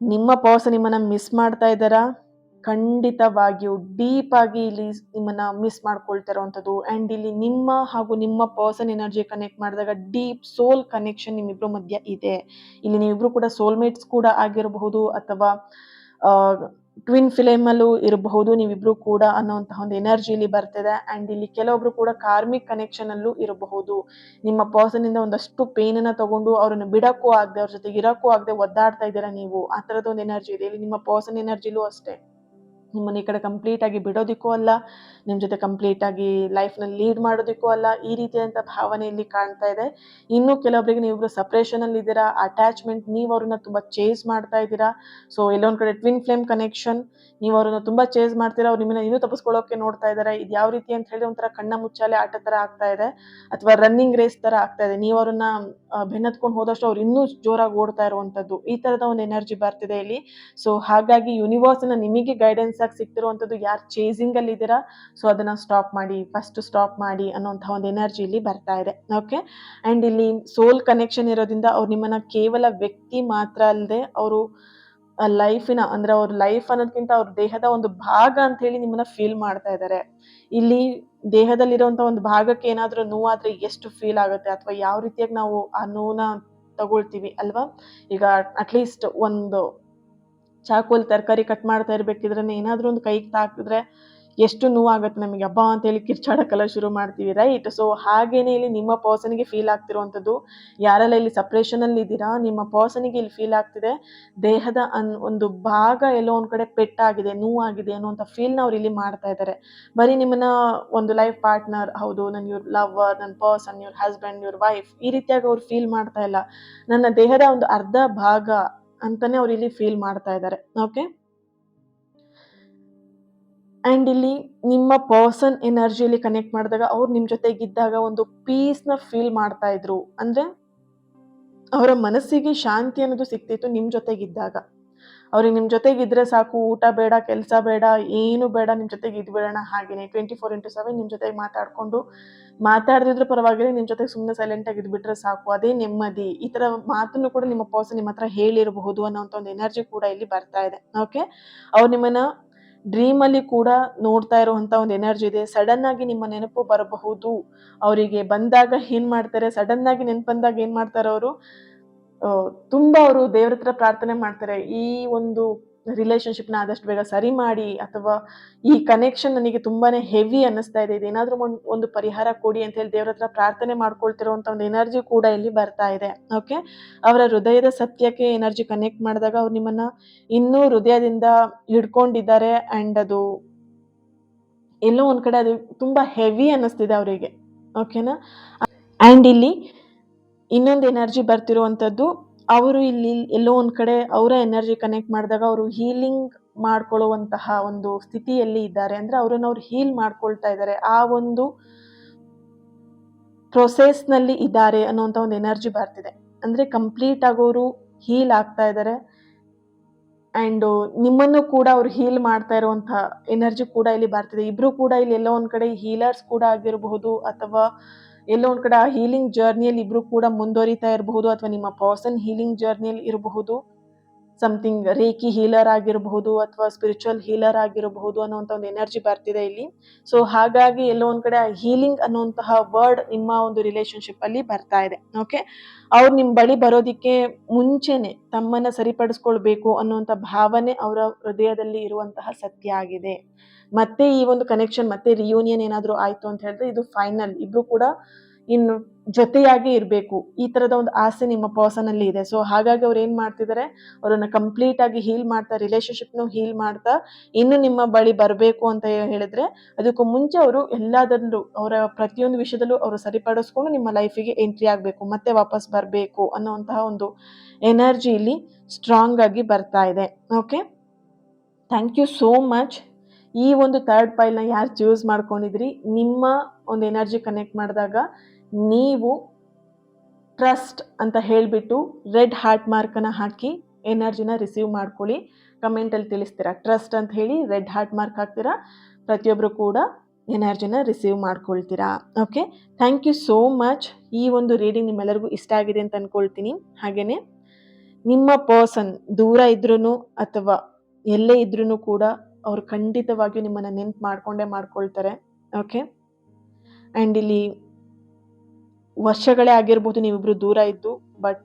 ನಿಮ್ಮ ಪರ್ಸನ್ ನಿಮ್ಮನ್ನ ಮಿಸ್ ಮಾಡ್ತಾ ಇದ್ದಾರಾ, ಖಂಡಿತವಾಗಿಯೂ ಡೀಪ್ ಆಗಿ ಇಲ್ಲಿ ನಿಮ್ಮನ್ನ ಮಿಸ್ ಮಾಡ್ಕೊಳ್ತಾ ಇರುವಂಥದ್ದು. ಅಂಡ್ ಇಲ್ಲಿ ನಿಮ್ಮ ಹಾಗೂ ನಿಮ್ಮ ಪರ್ಸನ್ ಎನರ್ಜಿ ಕನೆಕ್ಟ್ ಮಾಡಿದಾಗ ಡೀಪ್ ಸೋಲ್ ಕನೆಕ್ಷನ್ ನಿಮ್ಮಿಬ್ರು ಮಧ್ಯ ಇದೆ. ಇಲ್ಲಿ ನೀವಿಬ್ರು ಕೂಡ ಸೋಲ್ಮೇಟ್ಸ್ ಕೂಡ ಆಗಿರಬಹುದು, ಅಥವಾ ಟ್ವಿನ್ ಫಿಲೇಮ್ ಅಲ್ಲೂ ಇರಬಹುದು ನೀವಿಬ್ರು ಕೂಡ ಅನ್ನೋಂತಹ ಒಂದು ಎನರ್ಜಿ ಇಲ್ಲಿ ಬರ್ತಿದೆ. ಅಂಡ್ ಇಲ್ಲಿ ಕೆಲವೊಬ್ರು ಕೂಡ ಕಾರ್ಮಿಕ್ ಕನೆಕ್ಷನ್ ಅಲ್ಲೂ ಇರಬಹುದು. ನಿಮ್ಮ ಪರ್ಸನ್ ಇಂದ ಒಂದಷ್ಟು ಪೇನ್ ಅನ್ನ ತಗೊಂಡು ಅವ್ರನ್ನ ಬಿಡಕ್ಕೂ ಆಗದೆ, ಅವ್ರ ಜೊತೆಗೆ ಇರಕ್ಕೂ ಆಗದೆ ಒದ್ದಾಡ್ತಾ ಇದ್ದೀರಾ ನೀವು. ಆ ತರದ ಒಂದು ಎನರ್ಜಿ ಇದೆ ಇಲ್ಲಿ. ನಿಮ್ಮ ಪರ್ಸನ್ ಎನರ್ಜಿಲೂ ಅಷ್ಟೇ, ನಿಮ್ಮನ್ನ ಈ ಕಡೆ ಕಂಪ್ಲೀಟ್ ಆಗಿ ಬಿಡೋದಿಕ್ಕೂ ಅಲ್ಲ, ನಿಮ್ ಜೊತೆ ಕಂಪ್ಲೀಟ್ ಆಗಿ ಲೈಫ್ ನಲ್ಲಿ ಲೀಡ್ ಮಾಡೋದಿಕ್ಕೂ ಅಲ್ಲ, ಈ ರೀತಿಯಾದಂತ ಭಾವನೆ ಇಲ್ಲಿ ಕಾಣ್ತಾ ಇದೆ. ಇನ್ನು ಕೆಲವೊಬ್ಬರಿಗೆ ನೀವಿಬ್ರು ಸಪರೇಷನ್ ಅಲ್ಲಿ ಇದ್ದೀರಾ, ಅಟ್ಯಾಚ್ಮೆಂಟ್, ನೀವು ಅವ್ರನ್ನ ತುಂಬಾ ಚೇಸ್ ಮಾಡ್ತಾ ಇದ್ದೀರಾ. ಸೊ ಎಲ್ಲೊಂದ್ ಕಡೆ ಟ್ವಿನ್ ಫ್ಲೇಮ್ ಕನೆಕ್ಷನ್, ನೀವು ಅವ್ರನ್ನ ತುಂಬಾ ಚೇಸ್ ಮಾಡ್ತೀರಾ, ಅವ್ರು ನಿಮ್ಮನ್ನ ಇನ್ನೂ ತಪ್ಪಿಸ್ಕೊಳ್ಳೋಕೆ ನೋಡ್ತಾ ಇದ್ದಾರೆ. ಇದು ಯಾವ ರೀತಿ ಅಂತ ಹೇಳಿ ಒಂಥರ ಕಣ್ಣ ಮುಚ್ಚಾಲೆ ಆಟ ತರ ಆಗ್ತಾ ಇದೆ, ಅಥವಾ ರನ್ನಿಂಗ್ ರೇಸ್ ತರ ಆಗ್ತಾ ಇದೆ. ನೀವು ಅವ್ರನ್ನ ಬೆನ್ನತ್ಕೊಂಡು ಹೋದಷ್ಟು ಅವ್ರು ಇನ್ನೂ ಜೋರಾಗಿ ಓಡ್ತಾ ಇರುವಂತದ್ದು, ಈ ತರದ ಒಂದು ಎನರ್ಜಿ ಬರ್ತಿದೆ ಇಲ್ಲಿ. ಸೊ ಹಾಗಾಗಿ ಯೂನಿವರ್ಸ್ ನಿಮಗೆ ಗೈಡೆನ್ಸ್ ಆಗಿ ಸಿಗ್ತಿರುವಂತದ್ದು, ಯಾರು ಚೇಸಿಂಗ್ ಅಲ್ಲಿ ಇದ್ದೀರಾ ಸೊ ಅದನ್ನ ಸ್ಟಾಪ್ ಮಾಡಿ, ಫಸ್ಟ್ ಸ್ಟಾಪ್ ಮಾಡಿ ಅನ್ನೋಂತಹ ಒಂದು ಎನರ್ಜಿ ಇಲ್ಲಿ ಬರ್ತಾ ಇದೆ. ಓಕೆ. ಅಂಡ್ ಇಲ್ಲಿ ಸೋಲ್ ಕನೆಕ್ಷನ್ ಇರೋದ್ರಿಂದ ಅವ್ರು ನಿಮ್ಮನ್ನ ಕೇವಲ ವ್ಯಕ್ತಿ ಮಾತ್ರ ಅಲ್ಲದೆ ಅವರು ಲೈಫಿನ, ಅಂದ್ರೆ ಅವ್ರ ಲೈಫ್ ಅನ್ನೋದಕ್ಕಿಂತ ಅವ್ರ ದೇಹದ ಒಂದು ಭಾಗ ಅಂತ ಹೇಳಿ ನಿಮ್ಮನ್ನ ಫೀಲ್ ಮಾಡ್ತಾ ಇದ್ದಾರೆ. ಇಲ್ಲಿ ದೇಹದಲ್ಲಿರುವಂತ ಒಂದು ಭಾಗಕ್ಕೆ ಏನಾದ್ರೂ ನೋವಾದ್ರೆ ಎಷ್ಟು ಫೀಲ್ ಆಗುತ್ತೆ, ಅಥವಾ ಯಾವ ರೀತಿಯಾಗಿ ನಾವು ಆ ನೋವನ್ನ ತಗೊಳ್ತೀವಿ ಅಲ್ವಾ. ಈಗ ಅಟ್ಲೀಸ್ಟ್ ಒಂದು ಚಾಕುಲ್ ತರಕಾರಿ ಕಟ್ ಮಾಡ್ತಾ ಇರ್ಬೇಕಿದ್ರೆ ಏನಾದ್ರೂ ಒಂದು ಕೈಗೆ ತಾಕಿದ್ರೆ ಎಷ್ಟು ನೋವಾಗುತ್ತೆ ನಮಗೆ, ಹಬ್ಬ ಅಂತ ಹೇಳಿ ಕಿರ್ಚಾಡಕ್ಕೆಲ್ಲ ಶುರು ಮಾಡ್ತೀವಿ, ರೈಟ್. ಸೊ ಹಾಗೇನೆ ಇಲ್ಲಿ ನಿಮ್ಮ ಪರ್ಸನ್ಗೆ ಫೀಲ್ ಆಗ್ತಿರುವಂಥದ್ದು, ಯಾರೆಲ್ಲ ಇಲ್ಲಿ ಸಪ್ರೇಷನ್ ಅಲ್ಲಿ ಇದ್ದೀರಾ ನಿಮ್ಮ ಪರ್ಸನ್ಗೆ ಇಲ್ಲಿ ಫೀಲ್ ಆಗ್ತಿದೆ ದೇಹದ ಒಂದು ಭಾಗ ಎಲ್ಲೋ ಒಂದ್ ಕಡೆ ಪೆಟ್ಟಾಗಿದೆ, ನೋವಾಗಿದೆ ಅನ್ನುವಂಥ ಫೀಲ್ನ ಅವ್ರು ಇಲ್ಲಿ ಮಾಡ್ತಾ ಇದ್ದಾರೆ. ಬರೀ ನಿಮ್ಮನ್ನ ಒಂದು ಲೈಫ್ ಪಾರ್ಟ್ನರ್, ಹೌದು ನನ್ನ ಇವ್ರ ಲವರ್, ನನ್ನ ಪರ್ಸನ್, ಇವ್ರ ಹಸ್ಬೆಂಡ್, ಇವ್ರ ವೈಫ್, ಈ ರೀತಿಯಾಗಿ ಅವ್ರು ಫೀಲ್ ಮಾಡ್ತಾ ಇಲ್ಲ, ನನ್ನ ದೇಹದ ಒಂದು ಅರ್ಧ ಭಾಗ ಅಂತಾನೆ ಅವ್ರು ಇಲ್ಲಿ ಫೀಲ್ ಮಾಡ್ತಾ ಇದ್ದಾರೆ. ಓಕೆ. ಅಂಡ್ ಇಲ್ಲಿ ನಿಮ್ಮ ಪರ್ಸನ್ ಎನರ್ಜಿಯಲ್ಲಿ ಕನೆಕ್ಟ್ ಮಾಡಿದಾಗ ಅವ್ರು ನಿಮ್ ಜೊತೆಗಿದ್ದಾಗ ಒಂದು ಪೀಸ್ ನ ಫೀಲ್ ಮಾಡ್ತಾ ಇದ್ರು. ಅಂದ್ರೆ ಅವರ ಮನಸ್ಸಿಗೆ ಶಾಂತಿ ಅನ್ನೋದು ಸಿಕ್ತಿತ್ತು ನಿಮ್ ಜೊತೆಗಿದ್ದಾಗ. ಅವ್ರಿಗೆ ನಿಮ್ ಜೊತೆಗಿದ್ರೆ ಸಾಕು, ಊಟ ಬೇಡ, ಕೆಲಸ ಬೇಡ, ಏನು ಬೇಡ, ನಿಮ್ ಜೊತೆಗೆ ಇದ್ಬಿಡೋಣ ಹಾಗೇನೆ 24/7 ನಿಮ್ ಜೊತೆಗೆ ಮಾತಾಡದಿದ್ರು ಪರವಾಗಿಲ್ಲ, ನಿಮ್ ಜೊತೆಗೆ ಸುಮ್ಮನೆ ಸೈಲೆಂಟ್ ಆಗಿ ಇದ್ಬಿಟ್ರೆ ಸಾಕು, ಅದೇ ನೆಮ್ಮದಿ. ಈ ತರ ಮಾತನ್ನು ಕೂಡ ನಿಮ್ಮ ಪರ್ಸನ್ ನಿಮ್ಮ ಹತ್ರ ಹೇಳಿರಬಹುದು ಅನ್ನೋಂಥ ಒಂದು ಎನರ್ಜಿ ಕೂಡ ಇಲ್ಲಿ ಬರ್ತಾ ಇದೆ. ಓಕೆ. ಅವ್ರು ನಿಮ್ಮನ್ನ ಡ್ರೀಮ್ ಅಲ್ಲಿ ಕೂಡ ನೋಡ್ತಾ ಇರುವಂತ ಒಂದು ಎನರ್ಜಿ ಇದೆ. ಸಡನ್ ಆಗಿ ನಿಮ್ಮ ನೆನಪು ಬರಬಹುದು ಅವರಿಗೆ. ಬಂದಾಗ ಏನ್ ಮಾಡ್ತಾರೆ, ಸಡನ್ ಆಗಿ ನೆನಪು ಬಂದಾಗ ಏನ್ ಮಾಡ್ತಾರೆ ಅವರು, ತುಂಬ ಅವರು ದೇವ್ರ ಹತ್ರ ಪ್ರಾರ್ಥನೆ ಮಾಡ್ತಾರೆ. ಈ ಒಂದು ರಿಲೇಶನ್‌ಶಿಪ್‌ನ ಆದಷ್ಟು ಬೇಗ ಸರಿ ಮಾಡಿ, ಅಥವಾ ಈ ಕನೆಕ್ಷನ್ ನನಗೆ ತುಂಬಾನೇ ಹೆವಿ ಅನ್ನಿಸ್ತಾ ಇದೆ. ಇದೇನಾದ್ರೂ ಒಂದು ಪರಿಹಾರ ಕೊಡಿ ಅಂತ ಹೇಳಿ ದೇವ್ರ ಹತ್ರ ಪ್ರಾರ್ಥನೆ ಮಾಡ್ಕೊಳ್ತಿರುವಂತ ಒಂದು ಎನರ್ಜಿ ಕೂಡ ಇಲ್ಲಿ ಬರ್ತಾ ಇದೆ. ಓಕೆ. ಅವರ ಹೃದಯದ ಸತ್ಯಕ್ಕೆ ಎನರ್ಜಿ ಕನೆಕ್ಟ್ ಮಾಡಿದಾಗ ಅವ್ರು ನಿಮ್ಮನ್ನ ಇನ್ನೂ ಹೃದಯದಿಂದ ಹಿಡ್ಕೊಂಡಿದ್ದಾರೆ. ಅಂಡ್ ಅದು ಎಲ್ಲೋ ಒಂದ್ ಕಡೆ ಅದು ತುಂಬಾ ಹೆವಿ ಅನ್ನಿಸ್ತಿದೆ ಅವರಿಗೆ. ಓಕೆನಾ. ಅಂಡ್ ಇಲ್ಲಿ ಇನ್ನೊಂದು ಎನರ್ಜಿ ಬರ್ತಿರುವಂತದ್ದು, ಅವರು ಇಲ್ಲಿ ಎಲ್ಲೋ ಒಂದ್ ಕಡೆ ಅವರ ಎನರ್ಜಿ ಕನೆಕ್ಟ್ ಮಾಡಿದಾಗ ಅವರು ಹೀಲಿಂಗ್ ಮಾಡ್ಕೊಳ್ಳುವಂತಹ ಒಂದು ಸ್ಥಿತಿಯಲ್ಲಿ ಇದ್ದಾರೆ. ಅಂದ್ರೆ ಅವ್ರನ್ನ ಅವ್ರು ಹೀಲ್ ಮಾಡ್ಕೊಳ್ತಾ ಇದ್ದಾರೆ, ಆ ಒಂದು ಪ್ರೊಸೆಸ್ ನಲ್ಲಿ ಇದ್ದಾರೆ ಅನ್ನುವಂತ ಒಂದು ಎನರ್ಜಿ ಬರ್ತಿದೆ. ಅಂದ್ರೆ ಕಂಪ್ಲೀಟ್ ಆಗೋರು ಹೀಲ್ ಆಗ್ತಾ ಇದ್ದಾರೆ. ಅಂಡ್ ನಿಮ್ಮನ್ನು ಕೂಡ ಅವ್ರು ಹೀಲ್ ಮಾಡ್ತಾ ಇರುವಂತಹ ಎನರ್ಜಿ ಕೂಡ ಇಲ್ಲಿ ಬರ್ತಿದೆ. ಇಬ್ರು ಕೂಡ ಇಲ್ಲಿ ಎಲ್ಲೋ ಒಂದ್ ಕಡೆ ಹೀಲರ್ಸ್ ಕೂಡ ಆಗಿರಬಹುದು, ಅಥವಾ ಎಲ್ಲೋ ಒಂದ್ ಕಡೆ ಆ ಹೀಲಿಂಗ್ ಜರ್ನಿಯಲ್ಲಿ ಇಬ್ರು ಕೂಡ ಮುಂದುವರಿತಾ ಇರಬಹುದು, ಅಥವಾ ನಿಮ್ಮ ಪರ್ಸನ್ ಹೀಲಿಂಗ್ ಜರ್ನಿಯಲ್ಲಿ ಇರಬಹುದು. ಸಮಥಿಂಗ್ ರೇಕಿ ಹೀಲರ್ ಆಗಿರಬಹುದು, ಅಥವಾ ಸ್ಪಿರಿಚುವಲ್ ಹೀಲರ್ ಆಗಿರಬಹುದು ಅನ್ನುವಂಥ ಒಂದು ಎನರ್ಜಿ ಬರ್ತಿದೆ ಇಲ್ಲಿ. ಸೊ ಹಾಗಾಗಿ ಎಲ್ಲೋ ಒಂದ್ ಕಡೆ ಹೀಲಿಂಗ್ ಅನ್ನುವಂತಹ ವರ್ಡ್ ನಿಮ್ಮ ಒಂದು ರಿಲೇಶನ್ಶಿಪ್ ಅಲ್ಲಿ ಬರ್ತಾ ಇದೆ. ಓಕೆ. ಅವ್ರು ನಿಮ್ ಬಳಿ ಬರೋದಿಕ್ಕೆ ಮುಂಚೆನೆ ತಮ್ಮನ್ನ ಸರಿಪಡಿಸ್ಕೊಳ್ಬೇಕು ಅನ್ನುವಂಥ ಭಾವನೆ ಅವರ ಹೃದಯದಲ್ಲಿ ಇರುವಂತಹ ಸತ್ಯ ಆಗಿದೆ. ಮತ್ತೆ ಈ ಒಂದು ಕನೆಕ್ಷನ್ ಮತ್ತೆ ರಿಯೂನಿಯನ್ ಏನಾದ್ರು ಆಯ್ತು ಅಂತ ಹೇಳಿದ್ರೆ ಇದು ಫೈನಲ್. ಇಬ್ರು ಕೂಡ ಇನ್ನು ಜೊತೆಯಾಗಿ ಇರಬೇಕು, ಈ ತರದ ಒಂದು ಆಸೆ ನಿಮ್ಮ ಪರ್ಸನ್ ಅಲ್ಲಿ ಇದೆ. ಸೊ ಹಾಗಾಗಿ ಅವ್ರು ಏನ್ ಮಾಡ್ತಿದ್ದಾರೆ, ಅವರನ್ನ ಕಂಪ್ಲೀಟ್ ಆಗಿ ಹೀಲ್ ಮಾಡ್ತಾ, ರಿಲೇಶನ್ಶಿಪ್ನು ಹೀಲ್ ಮಾಡ್ತಾ, ಇನ್ನು ನಿಮ್ಮ ಬಳಿ ಬರಬೇಕು ಅಂತ ಹೇಳಿದ್ರೆ ಅದಕ್ಕೂ ಮುಂಚೆ ಅವರು ಎಲ್ಲದರಲ್ಲೂ ಅವರ ಪ್ರತಿಯೊಂದು ವಿಷಯದಲ್ಲೂ ಅವರು ಸರಿಪಡಿಸ್ಕೊಂಡು ನಿಮ್ಮ ಲೈಫಿಗೆ ಎಂಟ್ರಿ ಆಗಬೇಕು, ಮತ್ತೆ ವಾಪಸ್ ಬರಬೇಕು ಅನ್ನುವಂತಹ ಒಂದು ಎನರ್ಜಿ ಇಲ್ಲಿ ಸ್ಟ್ರಾಂಗ್ ಆಗಿ ಬರ್ತಾ ಇದೆ. Okay. Thank you so much. ಈ ಒಂದು ಥರ್ಡ್ ಪೈಲ್ನ ಯಾರು ಚೂಸ್ ಮಾಡ್ಕೊಂಡಿದ್ರಿ, ನಿಮ್ಮ ಒಂದು ಎನರ್ಜಿ ಕನೆಕ್ಟ್ ಮಾಡಿದಾಗ ನೀವು ಟ್ರಸ್ಟ್ ಅಂತ ಹೇಳಿಬಿಟ್ಟು ರೆಡ್ ಹಾರ್ಟ್ ಮಾರ್ಕನ್ನು ಹಾಕಿ ಎನರ್ಜಿನ ರಿಸೀವ್ ಮಾಡ್ಕೊಳ್ಳಿ. ಕಮೆಂಟಲ್ಲಿ ತಿಳಿಸ್ತೀರಾ ಟ್ರಸ್ಟ್ ಅಂತ ಹೇಳಿ, ರೆಡ್ ಹಾರ್ಟ್ ಮಾರ್ಕ್ ಹಾಕ್ತೀರಾ, ಪ್ರತಿಯೊಬ್ಬರು ಕೂಡ ಎನರ್ಜಿನ ರಿಸೀವ್ ಮಾಡ್ಕೊಳ್ತೀರಾ. Okay. Thank you so much. ಈ ಒಂದು ರೀಡಿಂಗ್ ನಿಮ್ಮೆಲ್ಲರಿಗೂ ಇಷ್ಟ ಆಗಿದೆ ಅಂತ ಅಂದ್ಕೊಳ್ತೀನಿ. ಹಾಗೆಯೇ ನಿಮ್ಮ ಪರ್ಸನ್ ದೂರ ಇದ್ರೂ ಅಥವಾ ಎಲ್ಲೇ ಇದ್ರೂ ಕೂಡ ಅವರು ಖಂಡಿತವಾಗಿಯೂ ನಿಮ್ಮನ್ನು ನೆನ್ಪು ಮಾಡ್ಕೊಳ್ತಾರೆ. ಓಕೆ. ಆ್ಯಂಡ್ ಇಲ್ಲಿ ವರ್ಷಗಳೇ ಆಗಿರ್ಬೋದು ನೀವಿಬ್ರು ದೂರ ಇದ್ದು, ಬಟ್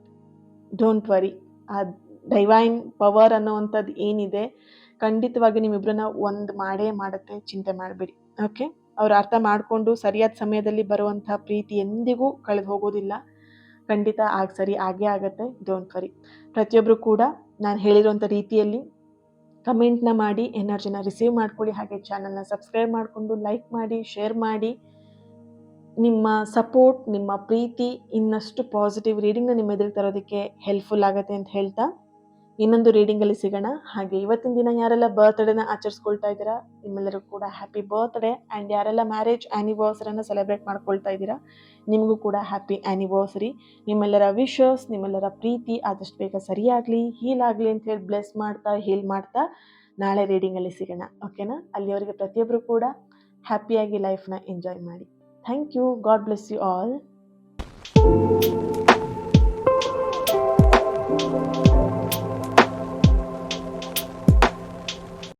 ಡೋಂಟ್ ವರಿ, ಆ ಡೈವೈನ್ ಪವರ್ ಅನ್ನೋವಂಥದ್ದು ಏನಿದೆ ಖಂಡಿತವಾಗಿ ನಿಮ್ಮಿಬ್ರನ್ನ ಒಂದು ಮಾಡೇ ಮಾಡುತ್ತೆ, ಚಿಂತೆ ಮಾಡಬೇಡಿ. ಓಕೆ. ಅವ್ರು ಅರ್ಥ ಮಾಡಿಕೊಂಡು ಸರಿಯಾದ ಸಮಯದಲ್ಲಿ ಬರುವಂಥ ಪ್ರೀತಿ ಎಂದಿಗೂ ಕಳೆದು ಹೋಗೋದಿಲ್ಲ, ಖಂಡಿತ ಸರಿ ಆಗೇ ಆಗುತ್ತೆ. Don't worry. ಪ್ರತಿಯೊಬ್ಬರು ಕೂಡ ನಾನು ಹೇಳಿರುವಂಥ ರೀತಿಯಲ್ಲಿ ಕಮೆಂಟ್ನ ಮಾಡಿ ಎನರ್ಜಿನ ರಿಸೀವ್ ಮಾಡ್ಕೊಳ್ಳಿ. ಹಾಗೆ ಚಾನಲ್ನ ಸಬ್ಸ್ಕ್ರೈಬ್ ಮಾಡಿಕೊಂಡು ಲೈಕ್ ಮಾಡಿ, ಶೇರ್ ಮಾಡಿ. ನಿಮ್ಮ ಸಪೋರ್ಟ್, ನಿಮ್ಮ ಪ್ರೀತಿ ಇನ್ನಷ್ಟು ಪಾಸಿಟಿವ್ ರೀಡಿಂಗ್ನ ನಿಮ್ಮ ಎದುರು ತರೋದಕ್ಕೆ ಹೆಲ್ಪ್ಫುಲ್ ಆಗುತ್ತೆ ಅಂತ ಹೇಳ್ತಾ ಇನ್ನೊಂದು ರೀಡಿಂಗಲ್ಲಿ ಸಿಗೋಣ. ಹಾಗೆ ಇವತ್ತಿನ ದಿನ ಯಾರೆಲ್ಲ ಬರ್ತ್ಡೇನ ಆಚರಿಸ್ಕೊಳ್ತಾ ಇದ್ದೀರಾ ನಿಮ್ಮೆಲ್ಲರಿಗೂ ಕೂಡ ಹ್ಯಾಪಿ ಬರ್ತ್ಡೇ. ಆ್ಯಂಡ್ ಯಾರೆಲ್ಲ ಮ್ಯಾರೇಜ್ ಆ್ಯನಿವರ್ಸರಿನ ಸೆಲೆಬ್ರೇಟ್ ಮಾಡ್ಕೊಳ್ತಾ ಇದ್ದೀರಾ ನಿಮಗೂ ಕೂಡ ಹ್ಯಾಪಿ ಆ್ಯನಿವರ್ಸರಿ. ನಿಮ್ಮೆಲ್ಲರ ವಿಶಸ್, ನಿಮ್ಮೆಲ್ಲರ ಪ್ರೀತಿ ಆದಷ್ಟು ಬೇಗ ಸರಿಯಾಗಲಿ, ಹೀಲ್ ಆಗಲಿ ಅಂತ ಹೇಳಿ ಬ್ಲೆಸ್ ಮಾಡ್ತಾ, ಹೀಲ್ ಮಾಡ್ತಾ ನಾಳೆ ರೀಡಿಂಗಲ್ಲಿ ಸಿಗೋಣ. ಓಕೆನಾ. ಅಲ್ಲಿವರೆಗೆ ಪ್ರತಿಯೊಬ್ಬರು ಕೂಡ ಹ್ಯಾಪಿಯಾಗಿ ಲೈಫ್ನ ಎಂಜಾಯ್ ಮಾಡಿ. Thank you. God bless you all.